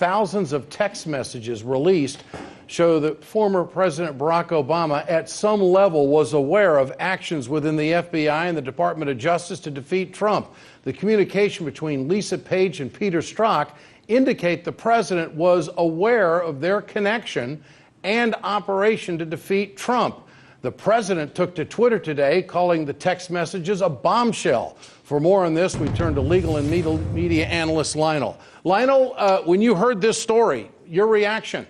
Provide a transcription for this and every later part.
thousands of text messages released show that former President Barack Obama at some level was aware of actions within the FBI and the Department of Justice to defeat Trump. The communication between Lisa Page and Peter Strzok indicate the president was aware of their connection and operation to defeat Trump. The president took to Twitter today, calling the text messages a bombshell. For more on this, we turn to legal and media analyst Lionel. Lionel, when you heard this story, your reaction?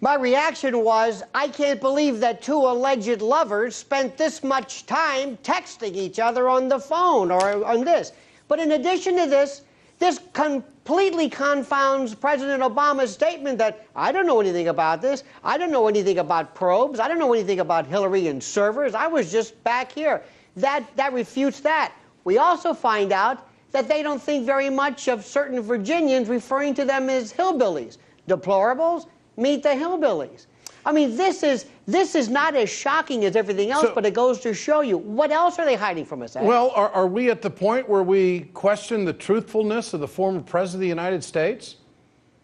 My reaction was, I can't believe that two alleged lovers spent this much time texting each other on the phone or on this. But in addition to this, this completely confounds President Obama's statement that I don't know anything about this. I don't know anything about probes. I don't know anything about Hillary and servers. I was just back here. That refutes that. We also find out that they don't think very much of certain Virginians, referring to them as hillbillies. Deplorables? Meet the hillbillies. I mean, this is not as shocking as everything else, but it goes to show you, what else are they hiding from us, Ed? Well, are we at the point where we question the truthfulness of the former president of the United States?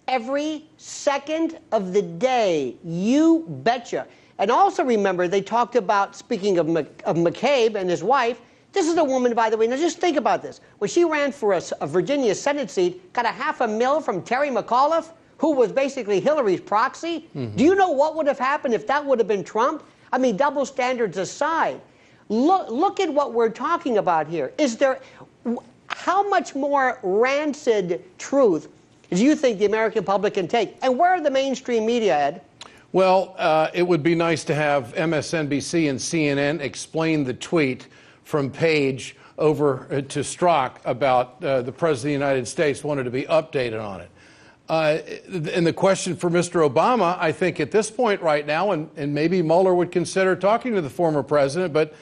Every second of the day, you betcha. And also remember, they talked about, speaking of McCabe and his wife, this is a woman, by the way, now just think about this. When she ran for a Virginia Senate seat, got a $500,000 from Terry McAuliffe, who was basically Hillary's proxy. Do you know what would have happened if that would have been Trump? I mean, double standards aside, look at what we're talking about here. How much more rancid truth do you think the American public can take? And where are the mainstream media, Ed? Well, it would be nice to have MSNBC and CNN explain the tweet from Page over to Strzok about the President of the United States wanted to be updated on it. And the question for Mr. Obama, I think at this point right now, and maybe Mueller would consider talking to the former president, but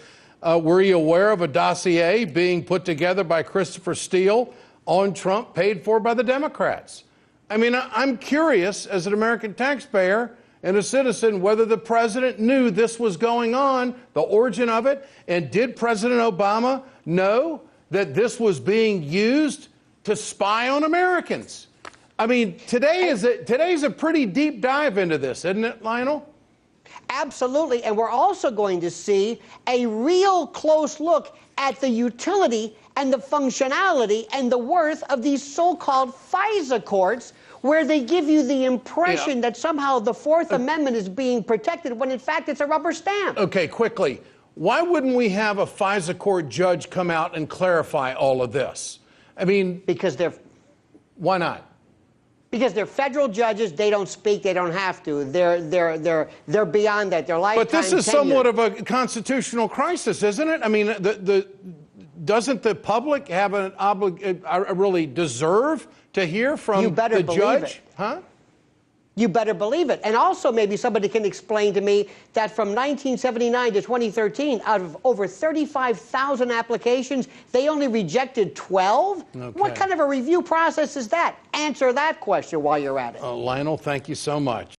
were you aware of a dossier being put together by Christopher Steele on Trump, paid for by the Democrats? I mean, I'm curious as an American taxpayer and a citizen whether the president knew this was going on, the origin of it, and did President Obama know that this was being used to spy on Americans? I mean, today's a pretty deep dive into this, isn't it, Lionel? Absolutely, and we're also going to see a real close look at the utility and the functionality and the worth of these so-called FISA courts, where they give you the impression that somehow the Fourth Amendment is being protected when in fact it's a rubber stamp. Okay, quickly, why wouldn't we have a FISA court judge come out and clarify all of this? I mean, because they're... Why not? Because they're federal judges, they don't speak, they don't have to. They're beyond that. They're lifetime But this is tenure. somewhat of a constitutional crisis, isn't it? I mean, doesn't the public have really deserve to hear from the judge? Huh? You better believe it. And also maybe somebody can explain to me that from 1979 to 2013, out of over 35,000 applications, they only rejected 12? Okay. What kind of a review process is that? Answer that question while you're at it. Lionel, thank you so much.